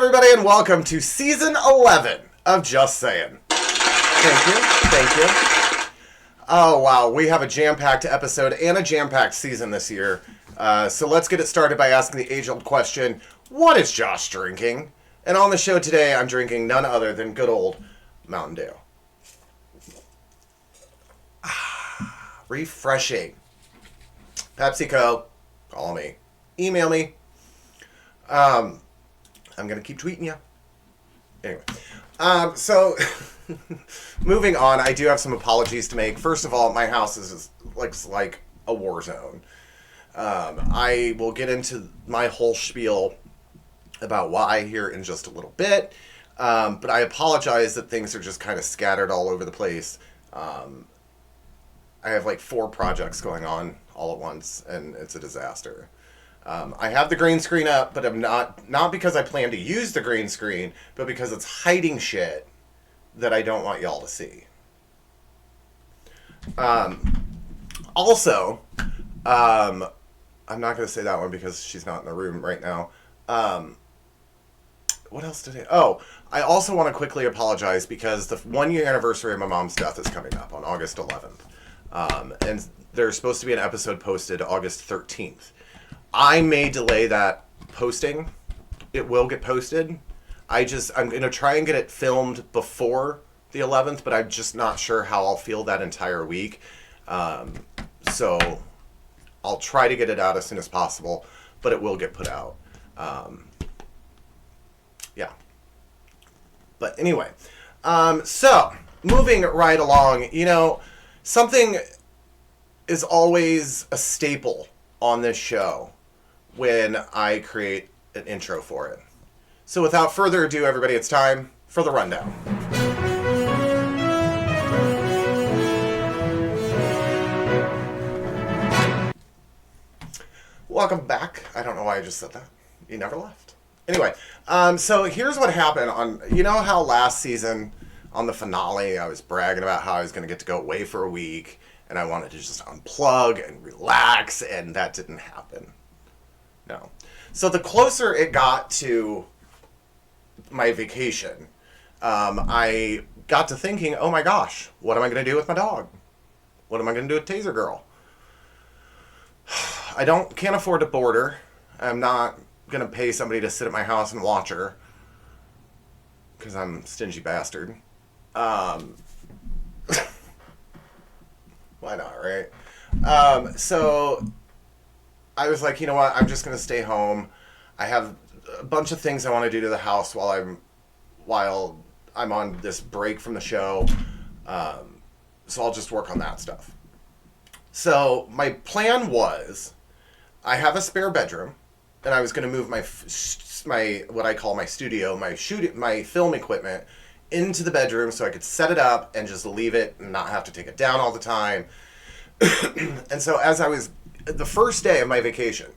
everybody, and welcome to Season 11 of Just Saying. Thank you. Oh, wow, we have a jam-packed episode and a jam-packed season this year. So let's get it started by asking the age-old question, what is Josh drinking? And on the show today, I'm drinking none other than good old Mountain Dew. Refreshing. PepsiCo, call me. Email me. I'm going to keep tweeting you. Anyway. So, moving on, I do have some apologies to make. First of all, my house is like a war zone. I will get into my whole spiel about why here in just a little bit. But I apologize that things are just kind of scattered all over the place. I have like 4 projects going on all at once, and it's a disaster. I have the green screen up, but I'm not because I plan to use the green screen, but because it's hiding shit that I don't want y'all to see. Also, I'm not going to say that one because she's not in the room right now. What else did I also want to quickly apologize because the 1-year anniversary of my mom's death is coming up on August 11th. And there's supposed to be an episode posted August 13th. I may delay that posting. It will get posted. I'm going to try and get it filmed before the 11th, but I'm just not sure how I'll feel that entire week. So I'll try to get it out as soon as possible, but it will get put out. Yeah. But anyway, so moving right along, something is always a staple on this show when I create an intro for it. So without further ado, everybody, it's time for the rundown. Welcome back. I don't know why I just said that. You never left. Anyway, so here's what happened on, how last season on the finale I was bragging about how I was going to get to go away for a week and I wanted to just unplug and relax, and that didn't happen. No. So the closer it got to my vacation, I got to thinking, oh my gosh, what am I going to do with my dog? What am I going to do with Taser Girl? I can't afford to board her. I'm not going to pay somebody to sit at my house and watch her because I'm a stingy bastard. Why not, right? So I was like, you know what? I'm just going to stay home. I have a bunch of things I want to do to the house while I'm on this break from the show. So I'll just work on that stuff. So my plan was, I have a spare bedroom, and I was going to move my what I call my studio, my film equipment into the bedroom so I could set it up and just leave it and not have to take it down all the time. And so as I was, the first day of my vacation,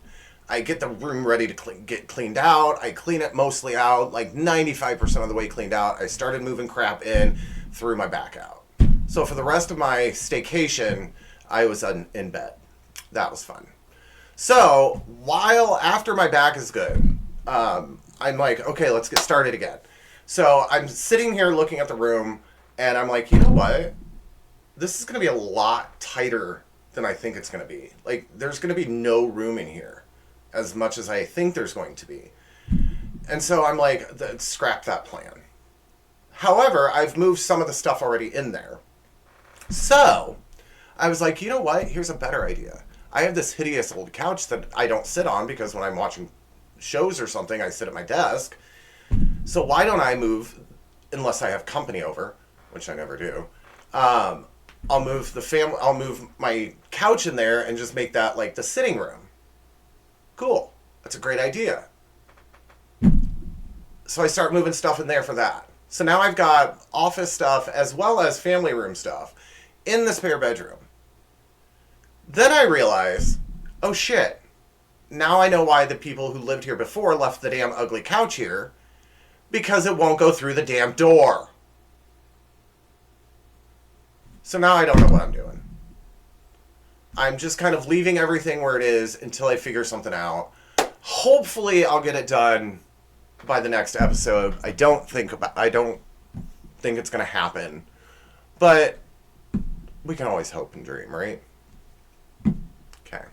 I get the room ready to get cleaned out. I clean it mostly out, like 95% of the way cleaned out. I started moving crap in, threw my back out. So for the rest of my staycation, I was in bed. That was fun. So after my back is good, I'm like, okay, let's get started again. So I'm sitting here looking at the room, and I'm like, you know what? This is going to be a lot tighter than I think it's going to be. Like, there's going to be no room in here as much as I think there's going to be. And so I'm like, scrap that plan. However, I've moved some of the stuff already in there. So I was like, you know what? Here's a better idea. I have this hideous old couch that I don't sit on because when I'm watching shows or something, I sit at my desk. So why don't I move, unless I have company over, which I never do, I'll move my couch in there and just make that like the sitting room. Cool. That's a great idea. So I start moving stuff in there for that. So now I've got office stuff as well as family room stuff in the spare bedroom. Then I realize, oh shit, now I know why the people who lived here before left the damn ugly couch here, because it won't go through the damn door. So now I don't know what I'm doing. I'm just kind of leaving everything where it is until I figure something out. Hopefully I'll get it done by the next episode. I don't think it's going to happen. But we can always hope and dream, right? Okay.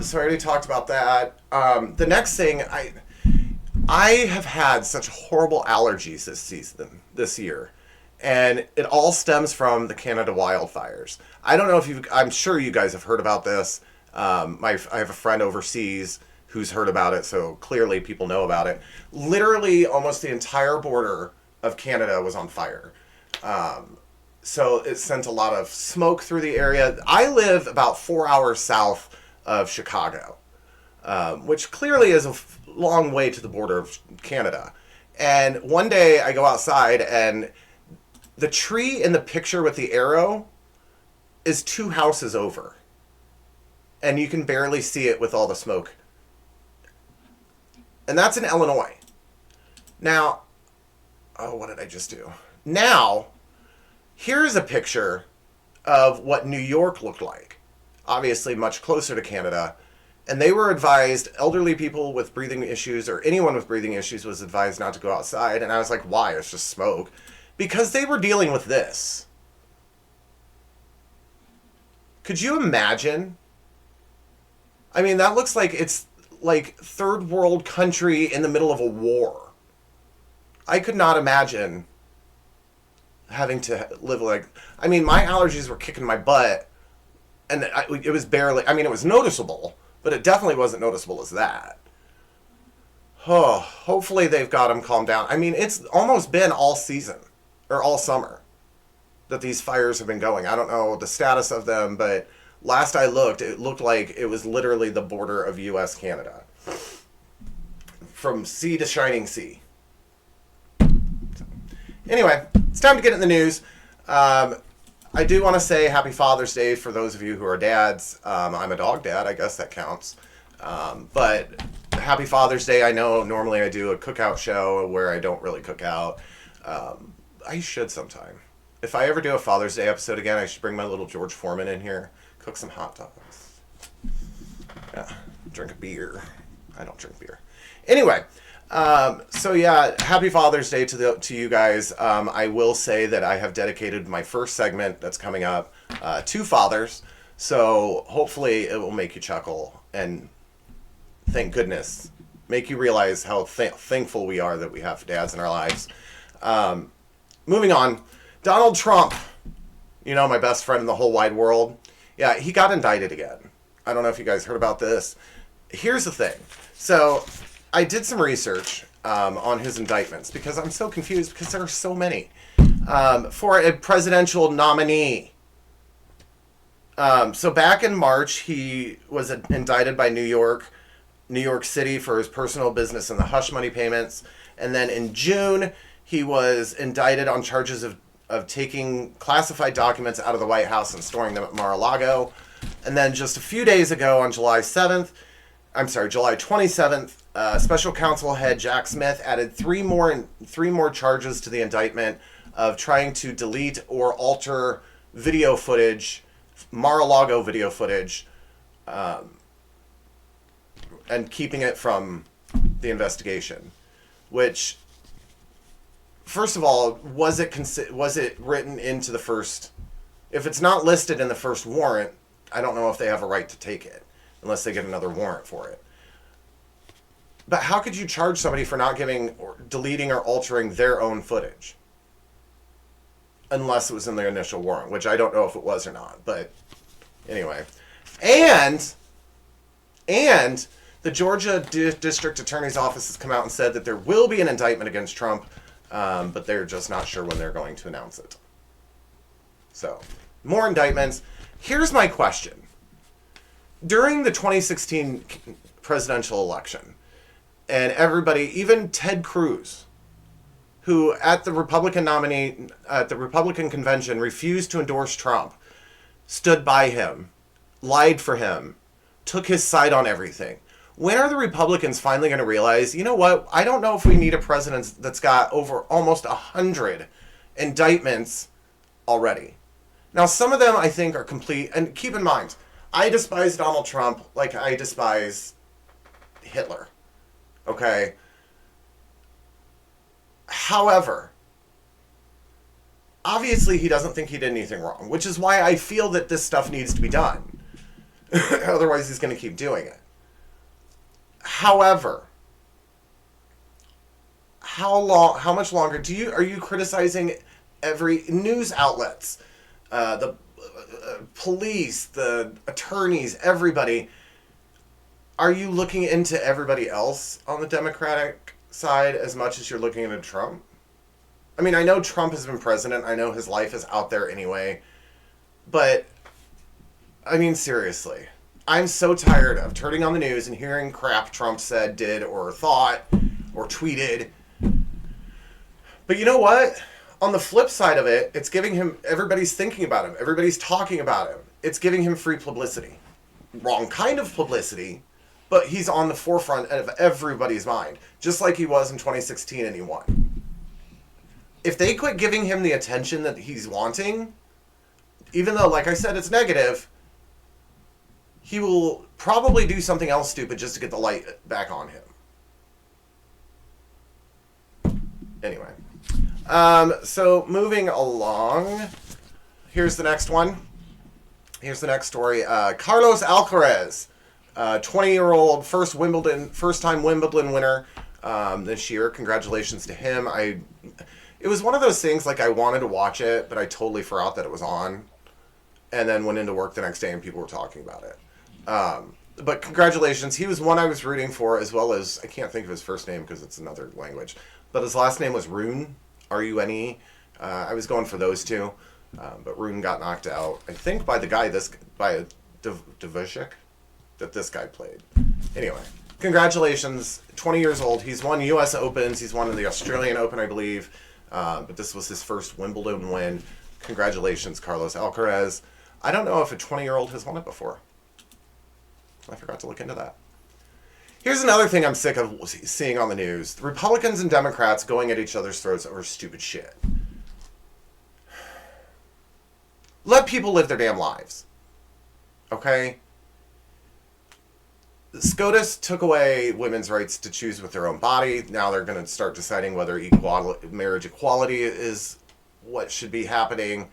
So I already talked about that. The next thing, I have had such horrible allergies this year. And it all stems from the Canada wildfires. I don't know if I'm sure you guys have heard about this. I have a friend overseas who's heard about it, so clearly people know about it. Literally, almost the entire border of Canada was on fire. So it sent a lot of smoke through the area. I live about 4 hours south of Chicago, which clearly is a long way to the border of Canada. And one day I go outside and the tree in the picture with the arrow is 2 houses over. And you can barely see it with all the smoke. And that's in Illinois. Now, what did I just do? Now, here's a picture of what New York looked like. Obviously much closer to Canada. And they were advised, elderly people with breathing issues or anyone with breathing issues was advised not to go outside. And I was like, why? It's just smoke. Because they were dealing with this. Could you imagine? I mean, that looks like it's like third world country in the middle of a war. I could not imagine having to live like... I mean, my allergies were kicking my butt. And it was barely... I mean, it was noticeable. But it definitely wasn't noticeable as that. Oh, hopefully they've got them calmed down. I mean, it's almost been all season. Or all summer. That these fires have been going. I don't know the status of them, but... Last I looked, it looked like it was literally the border of U.S.-Canada. From sea to shining sea. Anyway, it's time to get in the news. I do want to say Happy Father's Day for those of you who are dads. I'm a dog dad, I guess that counts. But Happy Father's Day. I know normally I do a cookout show where I don't really cook out. I should sometime. If I ever do a Father's Day episode again, I should bring my little George Foreman in here. Cook some hot dogs. Yeah, drink a beer. I don't drink beer. Anyway, so yeah, Happy Father's Day to you guys. I will say that I have dedicated my first segment that's coming up to fathers. So hopefully it will make you chuckle and thank goodness, make you realize how thankful we are that we have dads in our lives. Moving on, Donald Trump, you know, my best friend in the whole wide world. Yeah, he got indicted again. I don't know if you guys heard about this. Here's the thing. So I did some research on his indictments because I'm so confused because there are so many. For a presidential nominee. So back in March, he was indicted by New York City for his personal business and the hush money payments. And then in June, he was indicted on charges of taking classified documents out of the White House and storing them at Mar-a-Lago. And then just a few days ago on July 27th, Special Counsel head Jack Smith added three more charges to the indictment of trying to delete or alter video footage, Mar-a-Lago video footage, and keeping it from the investigation, which... First of all, was it written into the first... If it's not listed in the first warrant, I don't know if they have a right to take it, unless they get another warrant for it. But how could you charge somebody for not giving, or deleting or altering their own footage? Unless it was in their initial warrant, which I don't know if it was or not, but anyway. And the Georgia District Attorney's Office has come out and said that there will be an indictment against Trump, but they're just not sure when they're going to announce it. So, more indictments. Here's my question. During the 2016 presidential election, and everybody, even Ted Cruz, who at the Republican convention refused to endorse Trump, stood by him, lied for him, took his side on everything. When are the Republicans finally going to realize, you know what, I don't know if we need a president that's got over almost 100 indictments already. Now, some of them I think are complete, and keep in mind, I despise Donald Trump like I despise Hitler, okay? However, obviously he doesn't think he did anything wrong, which is why I feel that this stuff needs to be done. Otherwise he's going to keep doing it. However, how much longer are you criticizing every news outlets, the police, the attorneys, everybody? Are you looking into everybody else on the Democratic side as much as you're looking into Trump? I mean, I know Trump has been president. I know his life is out there anyway. But, I mean, seriously. I'm so tired of turning on the news and hearing crap Trump said, did, or thought, or tweeted. But you know what? On the flip side of it, it's giving him, everybody's thinking about him. Everybody's talking about him. It's giving him free publicity. Wrong kind of publicity, but he's on the forefront of everybody's mind. Just like he was in 2016 and he won. If they quit giving him the attention that he's wanting, even though, like I said, it's negative, he will probably do something else stupid just to get the light back on him. Anyway. So moving along, here's the next one. Here's the next story. Carlos Alcaraz, 20-year-old, first-time Wimbledon winner this year. Congratulations to him. It was one of those things, like, I wanted to watch it, but I totally forgot that it was on, and then went into work the next day and people were talking about it. But congratulations. He was one I was rooting for, as well as, I can't think of his first name because it's another language, but his last name was Rune, R-U-N-E. I was going for those two, but Rune got knocked out, I think, by Dvorak that this guy played. Anyway, congratulations. 20 years old. He's won U.S. Opens. He's won the Australian Open, I believe. But this was his first Wimbledon win. Congratulations, Carlos Alcaraz. I don't know if a 20-year-old has won it before. I forgot to look into that. Here's another thing I'm sick of seeing on the news. The Republicans and Democrats going at each other's throats over stupid shit. Let people live their damn lives. Okay? SCOTUS took away women's rights to choose with their own body. Now they're going to start deciding whether marriage equality is what should be happening.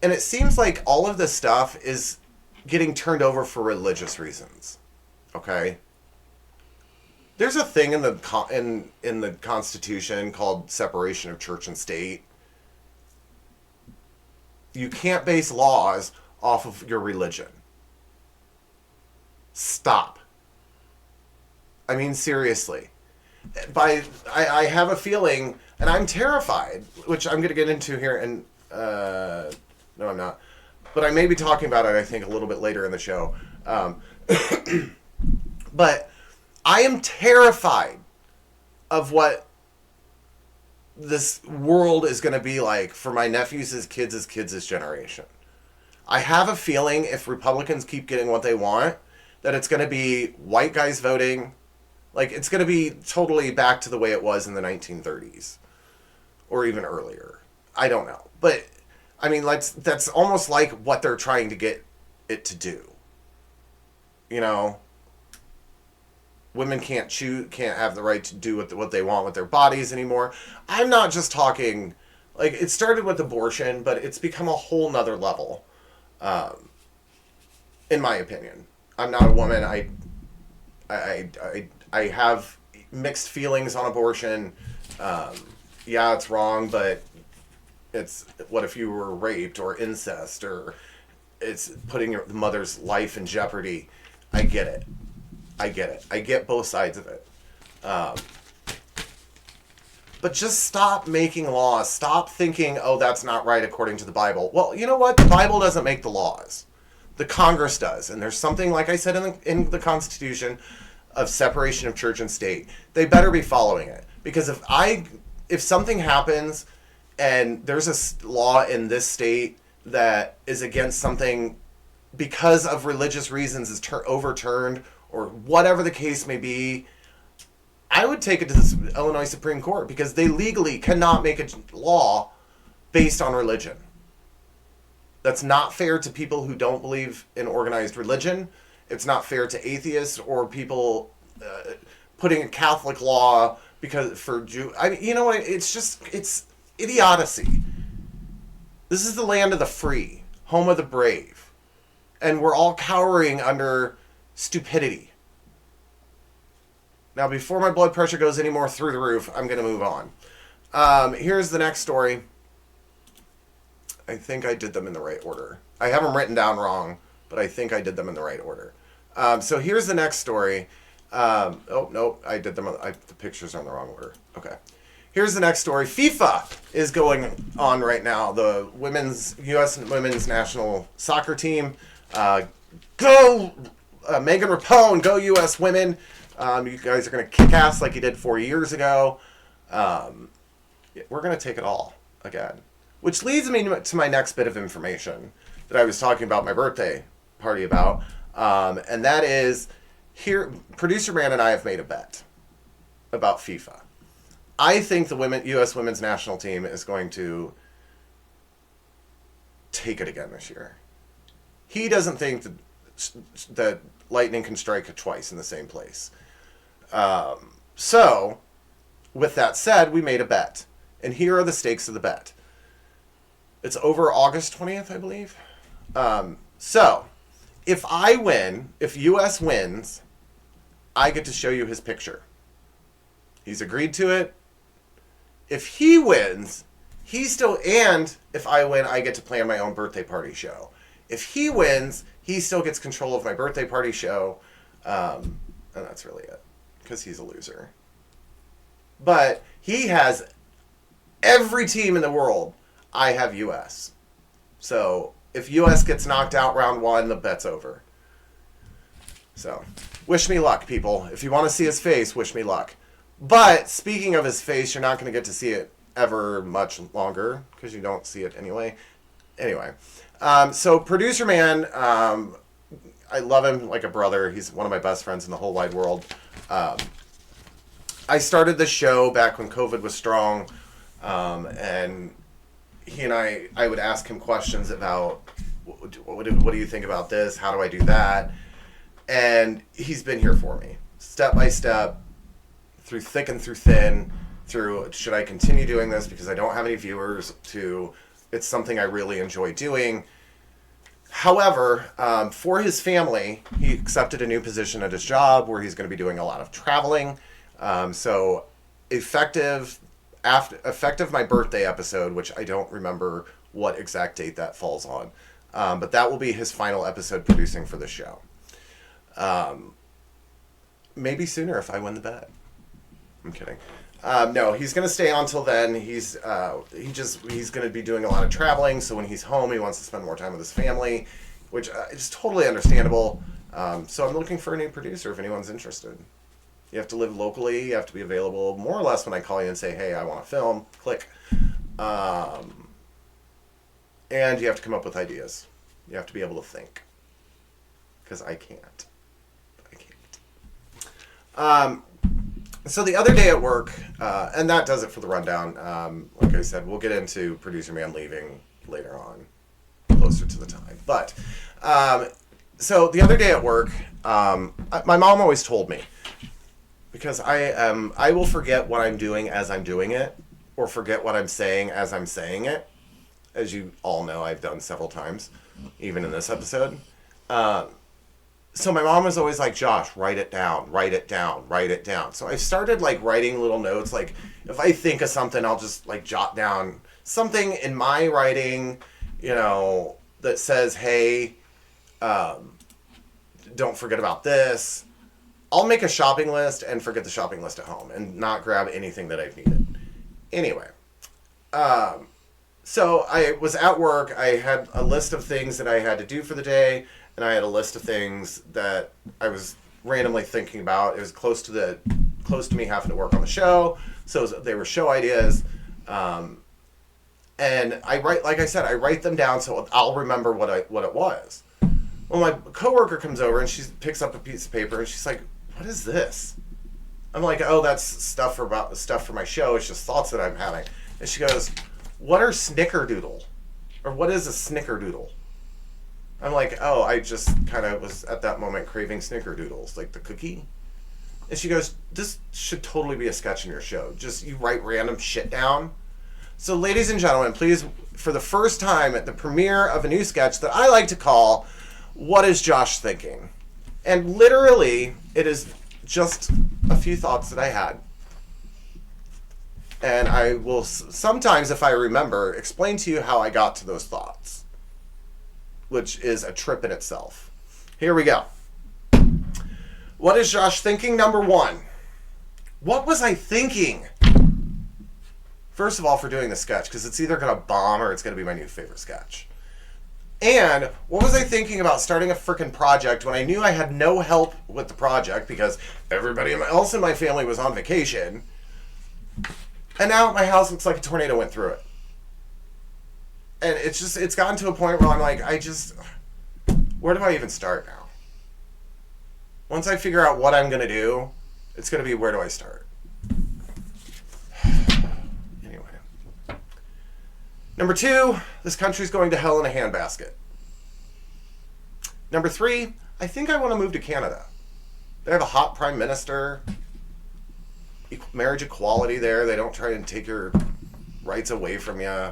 And it seems like all of this stuff is getting turned over for religious reasons. Okay? There's a thing in the Constitution called separation of church and state. You can't base laws off of your religion. Stop. I mean, seriously. I have a feeling, and I'm terrified, which I'm going to get into here, and no, I'm not. But I may be talking about it, I think, a little bit later in the show. But I am terrified of what this world is going to be like for my nephews' kids' generation. I have a feeling if Republicans keep getting what they want, that it's going to be white guys voting. Like, it's going to be totally back to the way it was in the 1930s. Or even earlier. I don't know. But, I mean, that's almost like what they're trying to get it to do. You know? Women can't have the right to do what they want with their bodies anymore. I'm not just talking, like, it started with abortion, but it's become a whole nother level, in my opinion. I'm not a woman. I have mixed feelings on abortion. Yeah, it's wrong, but it's, what if you were raped or incest, or it's putting the mother's life in jeopardy? I get it. I get both sides of it. But just stop making laws. Stop thinking, oh, that's not right according to the Bible. Well, you know what? The Bible doesn't make the laws. The Congress does. And there's something, like I said in the Constitution, of separation of church and state. They better be following it. Because if something happens and there's a law in this state that is against something because of religious reasons is overturned, or whatever the case may be, I would take it to the Illinois Supreme Court, because they legally cannot make a law based on religion. That's not fair to people who don't believe in organized religion. It's not fair to atheists or people putting a Catholic law because for you know what? It's idiocy. This is the land of the free, home of the brave, and we're all cowering under stupidity. Now, before my blood pressure goes any more through the roof, I'm going to move on. Here's the next story. I think I did them in the right order. I have them written down wrong, but I think I did them in the right order. So here's the next story. Oh, no, I did them. The pictures are in the wrong order. Okay. Here's the next story. FIFA is going on right now. The U.S. women's national soccer team. Go, Megan Rapone. Go, U.S. women. You guys are going to kick ass like you did 4 years ago. We're going to take it all again. Which leads me to my next bit of information that I was talking about my birthday party about. And that is, here, producer man and I have made a bet about FIFA. I think the U.S. women's national team is going to take it again this year. He doesn't think that lightning can strike twice in the same place. So, with that said, we made a bet. And here are the stakes of the bet. It's over August 20th, I believe. So, if I win, if U.S. wins, I get to show you his picture. He's agreed to it. If he wins, and if I win, I get to plan my own birthday party show. If he wins, he still gets control of my birthday party show. And that's really it. Because he's a loser. But he has every team in the world. I have U.S. So if U.S. gets knocked out round one, the bet's over. So wish me luck, people. If you want to see his face, wish me luck. But speaking of his face, you're not going to get to see it ever much longer because you don't see it anyway. Anyway, so producer man, I love him like a brother. He's one of my best friends in the whole wide world. I started this show back when COVID was strong, and he and I would ask him questions about what do you think about this? How do I do that? And he's been here for me, step by step, through thick and through thin, through should I continue doing this because I don't have any viewers, to it's something I really enjoy doing. However, for his family, he accepted a new position at his job where he's going to be doing a lot of traveling. So effective my birthday episode, which I don't remember what exact date that falls on, but that will be his final episode producing for the show. Maybe sooner if I win the bet. I'm kidding. No, he's going to stay on till then. He's going to be doing a lot of traveling. So when he's home, he wants to spend more time with his family, which is totally understandable. So I'm looking for a new producer if anyone's interested. You have to live locally. You have to be available more or less when I call you and say, hey, I want to film. Click. And you have to come up with ideas. You have to be able to think. Because I can't. So the other day at work, and that does it for the rundown. Like I said, we'll get into producer man leaving later on, closer to the time. But so the other day at work, my mom always told me, because I will forget what I'm doing as I'm doing it, or forget what I'm saying as I'm saying it, as you all know I've done several times, even in this episode. So my mom was always like, Josh, write it down, write it down, write it down. So I started like writing little notes. Like if I think of something, I'll just like jot down something in my writing, you know, that says, hey, don't forget about this. I'll make a shopping list and forget the shopping list at home and not grab anything that I've needed. Anyway, so I was at work. I had a list of things that I had to do for the day, and I had a list of things that I was randomly thinking about. It was close to me having to work on the show, so they were show ideas. And I write, like I said, I write them down so I'll remember what it was. Well, my coworker comes over and she picks up a piece of paper and she's like, "What is this?" I'm like, "Oh, that's stuff for my show. It's just thoughts that I'm having." And she goes, "What are snickerdoodle? Or what is a snickerdoodle?" I'm like, "Oh, I just kind of was at that moment craving snickerdoodles, like the cookie." And she goes, this should totally be a sketch in your show. Just you write random shit down. So ladies and gentlemen, please, for the first time at the premiere of a new sketch that I like to call, What is Josh Thinking? And literally, it is just a few thoughts that I had. And I will sometimes, if I remember, explain to you how I got to those thoughts, which is a trip in itself. Here we go. What is Josh thinking? Number one. What was I thinking? First of all, for doing the sketch, because it's either going to bomb or it's going to be my new favorite sketch. And what was I thinking about starting a freaking project when I knew I had no help with the project because everybody else in my family was on vacation? And now my house looks like a tornado went through it. And it's gotten to a point where I'm like, where do I even start now? Once I figure out what I'm going to do, it's going to be where do I start? Anyway. Number two, this country's going to hell in a handbasket. Number three, I think I want to move to Canada. They have a hot prime minister, marriage equality there. They don't try and take your rights away from you.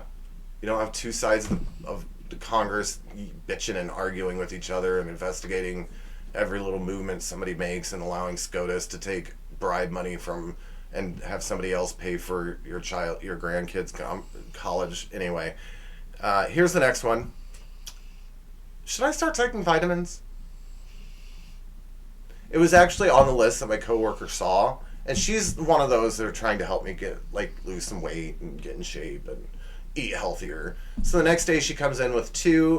You don't have two sides of the Congress bitching and arguing with each other and investigating every little movement somebody makes and allowing SCOTUS to take bribe money from and have somebody else pay for your grandkids' college. Anyway, here's the next one. Should I start taking vitamins? It was actually on the list that my coworker saw, and she's one of those that are trying to help me lose some weight and get in shape and eat healthier. So the next day she comes in with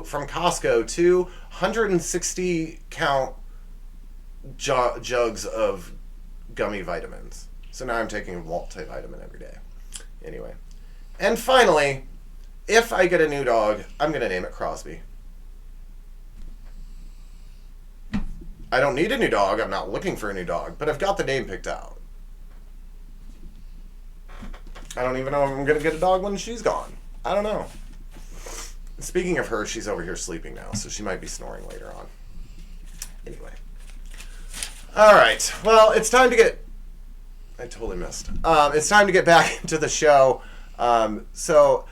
from Costco, 160 count jugs of gummy vitamins. So now I'm taking a multivitamin every day. Anyway. And finally, if I get a new dog, I'm going to name it Crosby. I don't need a new dog. I'm not looking for a new dog, but I've got the name picked out. I don't even know if I'm going to get a dog when she's gone. I don't know. Speaking of her, she's over here sleeping now, so she might be snoring later on. Anyway. All right. Well, it's time to get... I totally missed. It's time to get back into the show. So,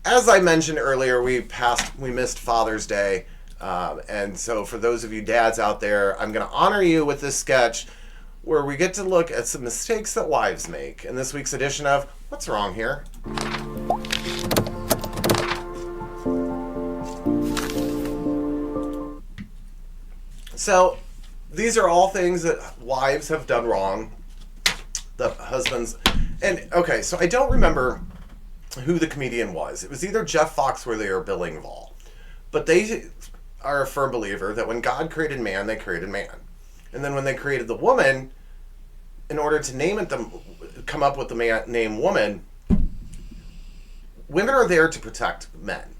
as I mentioned earlier, we missed Father's Day. And so for those of you dads out there, I'm going to honor you with this sketch where we get to look at some mistakes that wives make in this week's edition of What's Wrong Here? So, these are all things that wives have done wrong. The husbands. And, okay, so I don't remember who the comedian was. It was either Jeff Foxworthy or Bill Engvall. But they are a firm believer that when God created man, they created man. And then when they created the woman, in order to come up with the name woman, women are there to protect men.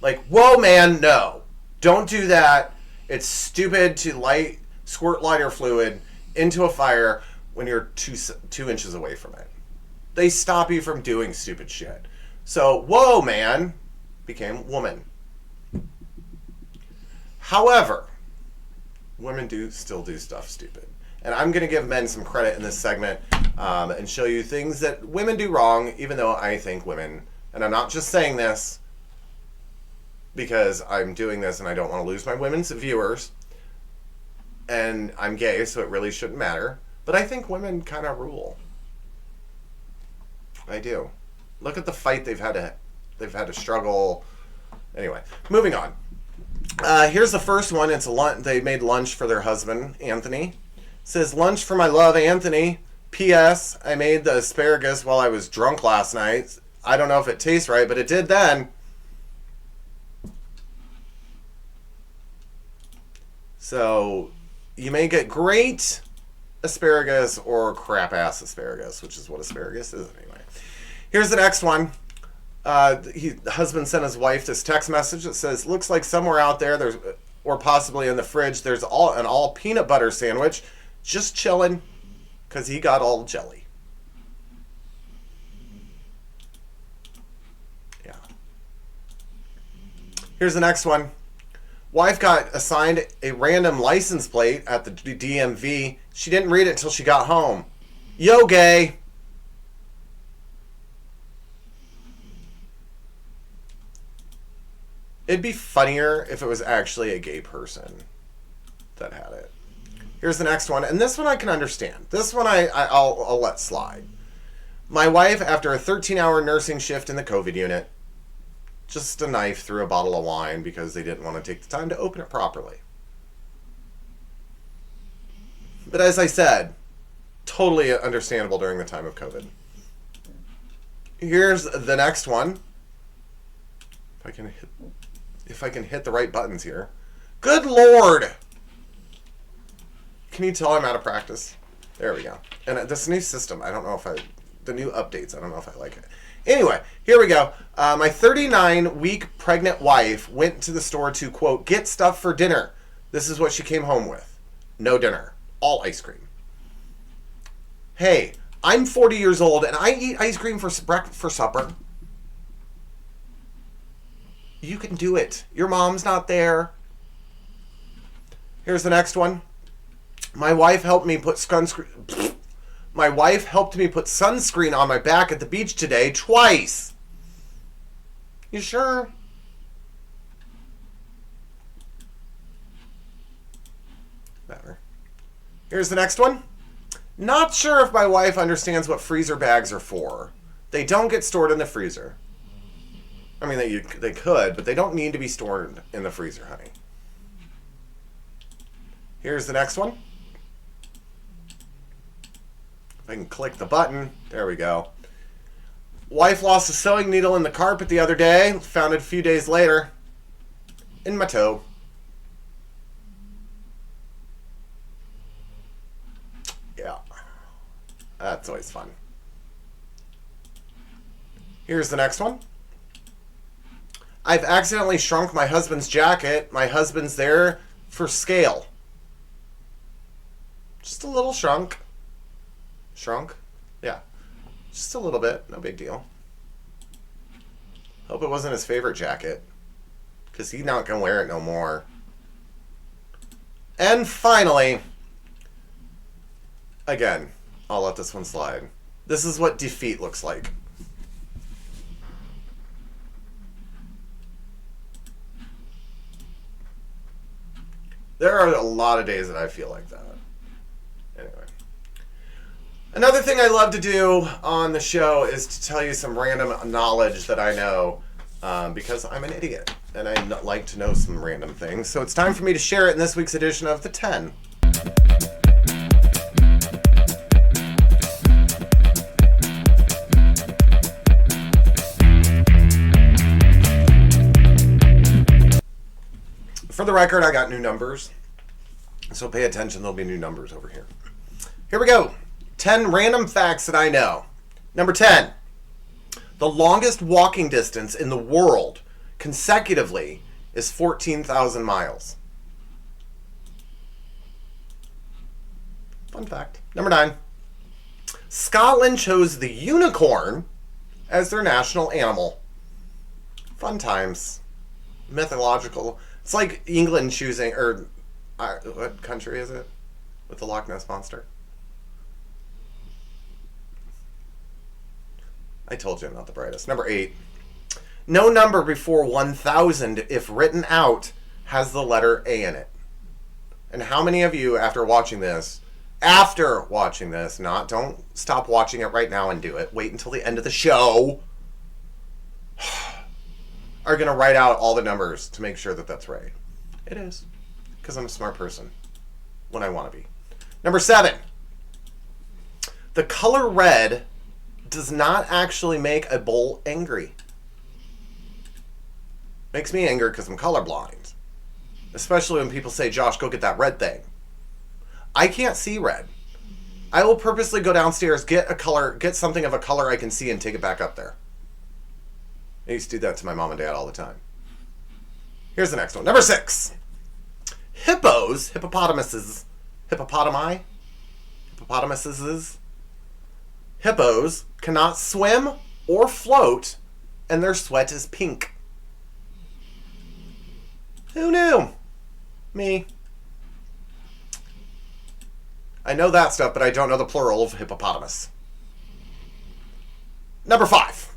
Like, whoa, man, no. Don't do that. It's stupid to squirt lighter fluid into a fire when you're 2 inches away from it. They stop you from doing stupid shit. So, whoa, man, became woman. However, women still do stuff stupid. And I'm going to give men some credit in this segment and show you things that women do wrong, even though I think women, and I'm not just saying this because I'm doing this and I don't want to lose my women's viewers, and I'm gay, so it really shouldn't matter, but I think women kind of rule. I do. Look at the fight they've had to struggle. Anyway, moving on. Here's the first one. It's they made lunch for their husband, Anthony. It says, lunch for my love, Anthony. P.S. I made the asparagus while I was drunk last night. I don't know if it tastes right, but it did then. So, you may get great asparagus or crap-ass asparagus, which is what asparagus is anyway. Here's the next one. The husband sent his wife this text message that says, looks like somewhere out there, or possibly in the fridge, there's an all peanut butter sandwich just chilling because he got all jelly. Yeah. Here's the next one. Wife got assigned a random license plate at the DMV. She didn't read it until she got home. Yo, gay. It'd be funnier if it was actually a gay person that had it. Here's the next one, and this one I can understand. This one I'll let slide. My wife, after a 13-hour nursing shift in the COVID unit, just a knife through a bottle of wine because they didn't want to take the time to open it properly. But as I said, totally understandable during the time of COVID. Here's the next one. If I can hit the right buttons here. Good Lord! Can you tell I'm out of practice? There we go. And this new system, I don't know if the new updates, I don't know if I like it. Anyway, here we go. My 39-week pregnant wife went to the store to, quote, get stuff for dinner. This is what she came home with. No dinner. All ice cream. Hey, I'm 40 years old and I eat ice cream for supper. You can do it. Your mom's not there. Here's the next one. My wife helped me put sunscreen on my back at the beach today twice. You sure? Better. Here's the next one. Not sure if my wife understands what freezer bags are for. They don't get stored in the freezer. I mean, they could, but they don't need to be stored in the freezer, honey. Here's the next one. If I can click the button. There we go. Wife lost a sewing needle in the carpet the other day. Found it a few days later. In my toe. Yeah. That's always fun. Here's the next one. I've accidentally shrunk my husband's jacket. My husband's there for scale. Just a little shrunk. Shrunk? Yeah. Just a little bit. No big deal. Hope it wasn't his favorite jacket. Because he's not going to wear it no more. And finally, again, I'll let this one slide. This is what defeat looks like. There are a lot of days that I feel like that. Anyway. Another thing I love to do on the show is to tell you some random knowledge that I know because I'm an idiot and I like to know some random things. So it's time for me to share it in this week's edition of The 10. For the record, I got new numbers, so pay attention. There'll be new numbers over here. Here we go. 10 random facts that I know. Number 10. The longest walking distance in the world consecutively is 14,000 miles. Fun fact. Number 9. Scotland chose the unicorn as their national animal. Fun times. Mythological. It's like England choosing, or what country is it? With the Loch Ness Monster? I told you I'm not the brightest. Number 8. No number before 1,000, if written out, has the letter A in it. And how many of you, after watching this, don't stop watching it right now and do it. Wait until the end of the show. Are going to write out all the numbers to make sure that that's right. It is. Because I'm a smart person. When I want to be. Number 7. The color red does not actually make a bull angry. Makes me angry because I'm colorblind. Especially when people say, Josh, go get that red thing. I can't see red. I will purposely go downstairs, get something of a color I can see and take it back up there. I used to do that to my mom and dad all the time. Here's the next one. Number 6. Hippopotamuses cannot swim or float, and their sweat is pink. Who knew? Me. I know that stuff, but I don't know the plural of hippopotamus. Number 5.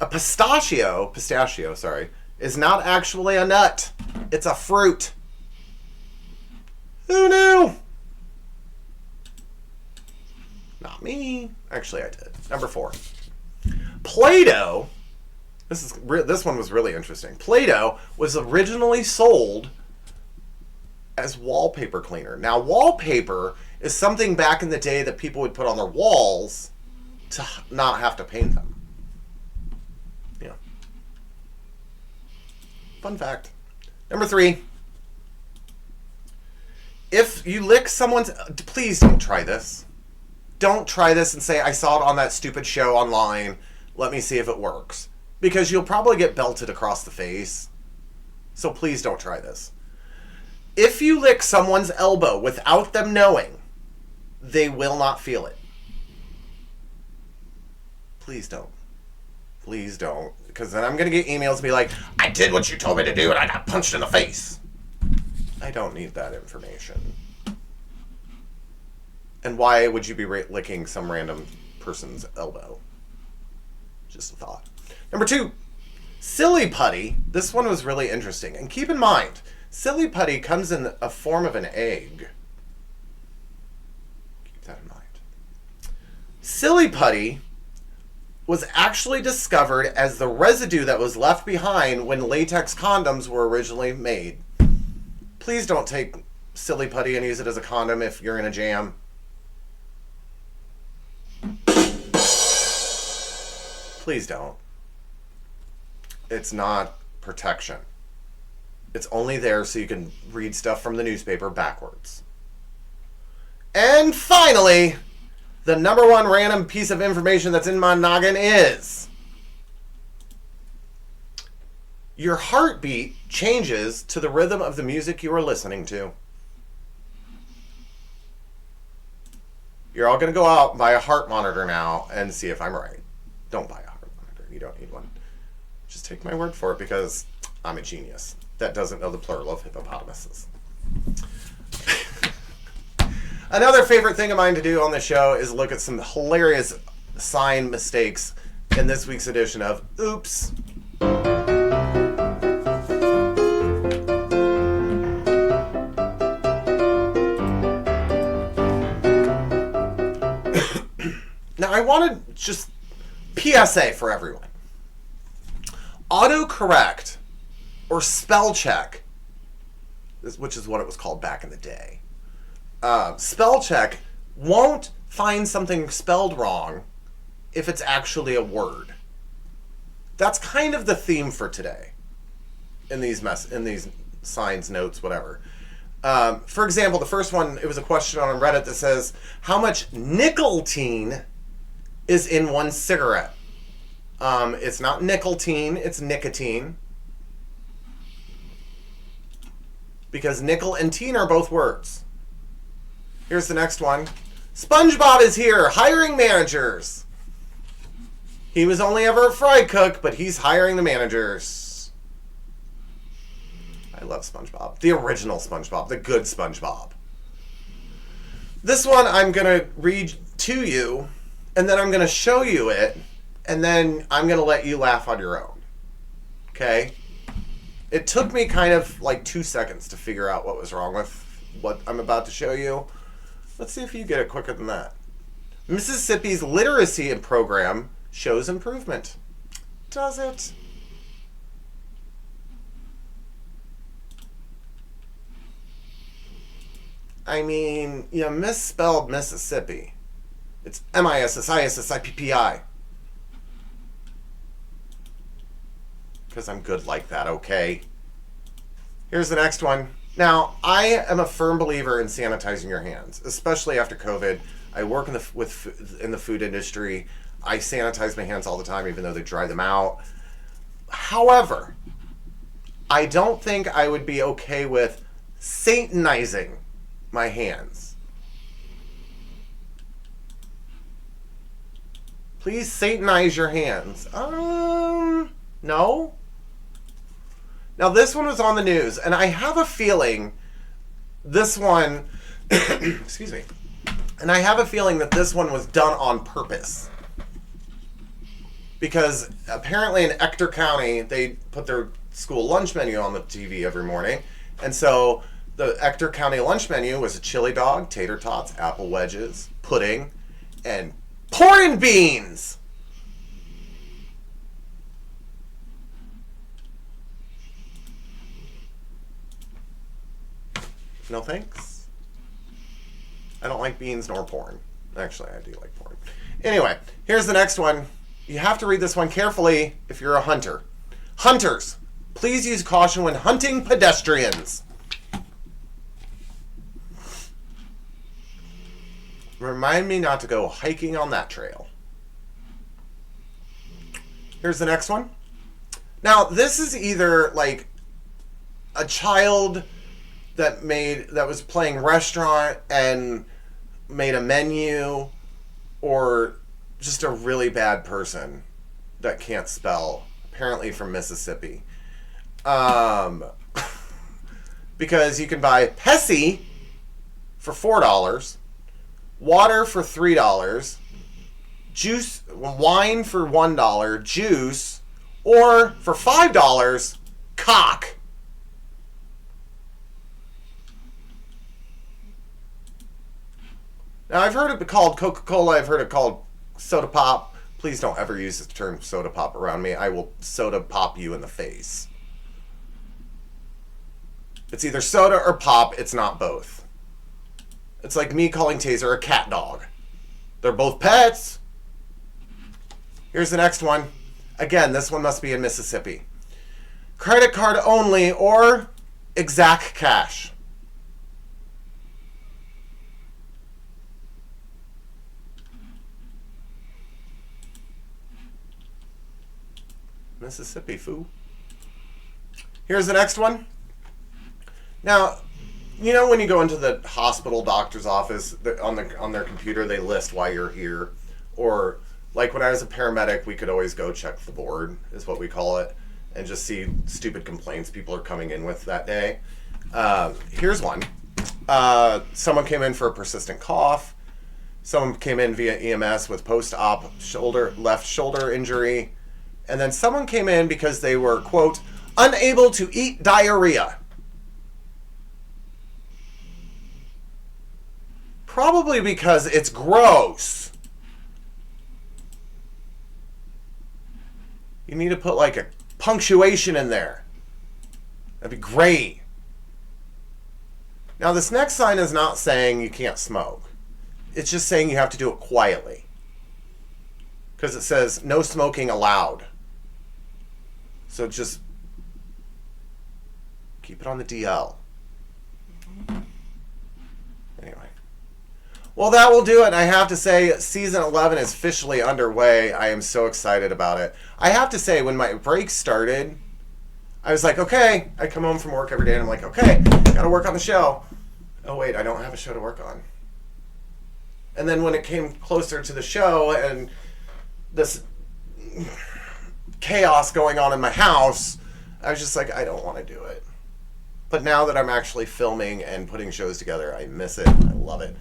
A pistachio, is not actually a nut. It's a fruit. Who knew? Not me. Actually, I did. Number 4. Play-Doh. This one was really interesting. Play-Doh was originally sold as wallpaper cleaner. Now, wallpaper is something back in the day that people would put on their walls to not have to paint them. Yeah. Fun fact. Number 3. If you lick someone's... Please don't try this. Don't try this and say, I saw it on that stupid show online. Let me see if it works. Because you'll probably get belted across the face. So please don't try this. If you lick someone's elbow without them knowing, they will not feel it. Please don't. Please don't. Because then I'm going to get emails and be like, I did what you told me to do and I got punched in the face. I don't need that information. And why would you be licking some random person's elbow? Just a thought. Number 2, silly putty. This one was really interesting. And keep in mind, silly putty comes in a form of an egg. Keep that in mind. Silly putty was actually discovered as the residue that was left behind when latex condoms were originally made. Please don't take silly putty and use it as a condom if you're in a jam. Please don't. It's not protection. It's only there so you can read stuff from the newspaper backwards. And finally, the number 1 random piece of information that's in my noggin is your heartbeat changes to the rhythm of the music you are listening to. You're all going to go out and buy a heart monitor now and see if I'm right. Don't buy a heart monitor. You don't need one. Just take my word for it because I'm a genius that doesn't know the plural of hippopotamuses. Another favorite thing of mine to do on the show is look at some hilarious sign mistakes in this week's edition of Oops. Now, I want to just PSA for everyone. Autocorrect or spell check, which is what it was called back in the day. Spell check won't find something spelled wrong if it's actually a word. That's kind of the theme for today in these signs, notes, whatever. For example, the first one, it was a question on Reddit that says, how much nicotine is in one cigarette? It's not nicotine, it's nicotine. Because nickel and teen are both words. Here's the next one. SpongeBob is here, hiring managers. He was only ever a fry cook, but he's hiring the managers. I love SpongeBob. The original SpongeBob, the good SpongeBob. This one I'm going to read to you, and then I'm going to show you it, and then I'm going to let you laugh on your own. Okay? It took me kind of like 2 seconds to figure out what was wrong with what I'm about to show you. Let's see if you get it quicker than that. Mississippi's literacy program shows improvement. Does it? I mean, you misspelled Mississippi. It's Mississippi. Because I'm good like that, okay? Here's the next one. Now, I am a firm believer in sanitizing your hands, especially after COVID. I work in the food industry. I sanitize my hands all the time, even though they dry them out. However, I don't think I would be okay with satanizing my hands. Please satanize your hands. No. Now, this one was on the news, and I have a feeling this one, excuse me, and I have a feeling that this one was done on purpose. Because apparently in Ector County, they put their school lunch menu on the TV every morning. And so the Ector County lunch menu was a chili dog, tater tots, apple wedges, pudding, and porn beans. No thanks. I don't like beans nor porn. Actually, I do like porn. Anyway, here's the next one. You have to read this one carefully if you're a hunter. Hunters, please use caution when hunting pedestrians. Remind me not to go hiking on that trail. Here's the next one. Now, this is either like a child that was playing restaurant and made a menu, or just a really bad person that can't spell, apparently from Mississippi. Because you can buy Pepsi for $4, water for $3, juice, wine for $1, juice, or for $5, cock. Now, I've heard it called Coca-Cola. I've heard it called soda pop. Please don't ever use the term soda pop around me. I will soda pop you in the face. It's either soda or pop. It's not both. It's like me calling Taser a cat dog. They're both pets. Here's the next one. Again, this one must be in Mississippi. Credit card only or exact cash. Mississippi, foo. Here's the next one. Now, you know when you go into the hospital doctor's office, on their computer they list why you're here, or like when I was a paramedic, we could always go check the board, is what we call it, and just see stupid complaints people are coming in with that day. Here's one. Someone came in for a persistent cough. Someone came in via EMS with post-op left shoulder injury. And then someone came in because they were, quote, unable to eat diarrhea. Probably because it's gross. You need to put like a punctuation in there. That'd be great. Now, this next sign is not saying you can't smoke. It's just saying you have to do it quietly. Because it says no smoking allowed. So just keep it on the DL. Anyway. Well, that will do it. I have to say, season 11 is officially underway. I am so excited about it. I have to say, when my break started, I was like, okay. I come home from work every day and I'm like, okay, gotta work on the show. Oh, wait, I don't have a show to work on. And then when it came closer to the show and this chaos going on in my house, I was just like, I don't want to do it. But now that I'm actually filming and putting shows together, I miss it. I love it.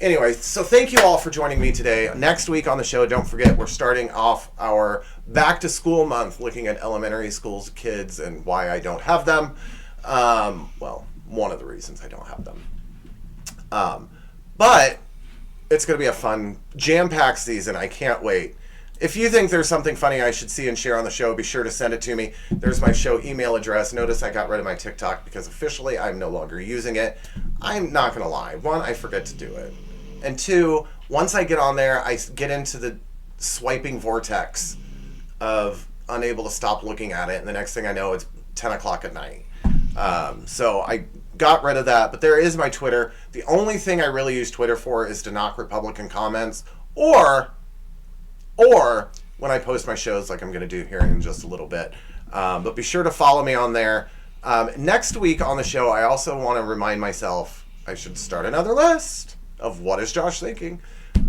Anyway, so thank you all for joining me today. Next week on the show, don't forget, we're starting off our back to school month, looking at elementary schools kids and why I don't have them. Well, one of the reasons I don't have them. But it's going to be a fun, jam-packed season. I can't wait. If you think there's something funny I should see and share on the show, be sure to send it to me. There's my show email address. Notice I got rid of my TikTok because officially I'm no longer using it. I'm not going to lie. One, I forget to do it. And two, once I get on there, I get into the swiping vortex of unable to stop looking at it. And the next thing I know, it's 10 o'clock at night. So I got rid of that. But there is my Twitter. The only thing I really use Twitter for is to knock Republican comments or when I post my shows like I'm going to do here in just a little bit. But be sure to follow me on there. Next week on the show, I also want to remind myself I should start another list of what is Josh thinking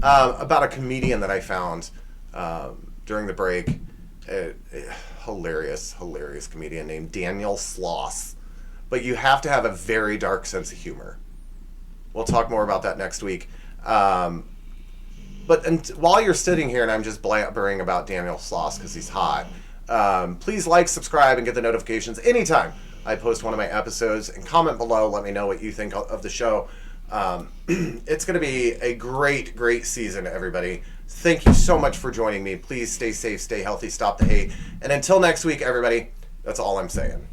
about a comedian that I found during the break. hilarious comedian named Daniel Sloss. But you have to have a very dark sense of humor. We'll talk more about that next week. While you're sitting here and I'm just blabbering about Daniel Sloss because he's hot, please like, subscribe, and get the notifications anytime I post one of my episodes. And comment below. Let me know what you think of the show. It's going to be a great season, everybody. Thank you so much for joining me. Please stay safe, stay healthy, stop the hate. And until next week, everybody, that's all I'm saying.